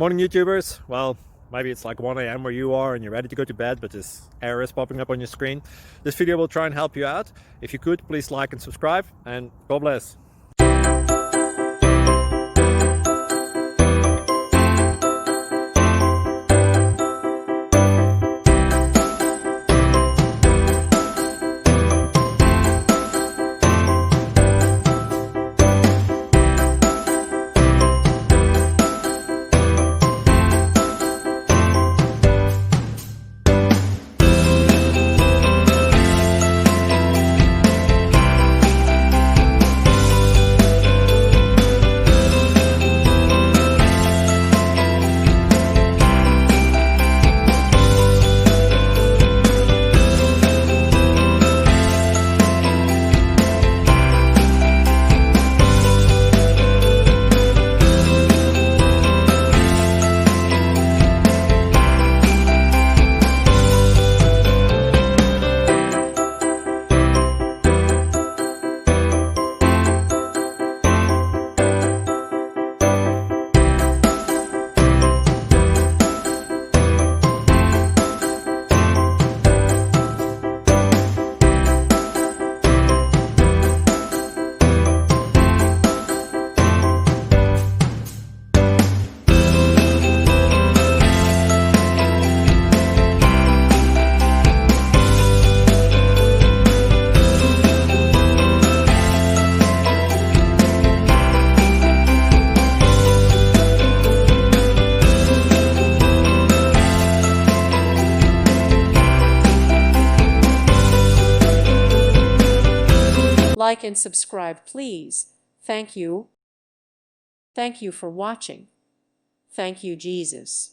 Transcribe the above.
Morning YouTubers. Well, maybe it's like 1 a.m. where you are and you're ready to go to bed, but this error is popping up on your screen. This video will try and help you out. If you could, please like and subscribe, and God bless. Like and subscribe, please. Thank you. Thank you for watching. Thank you, Jesus.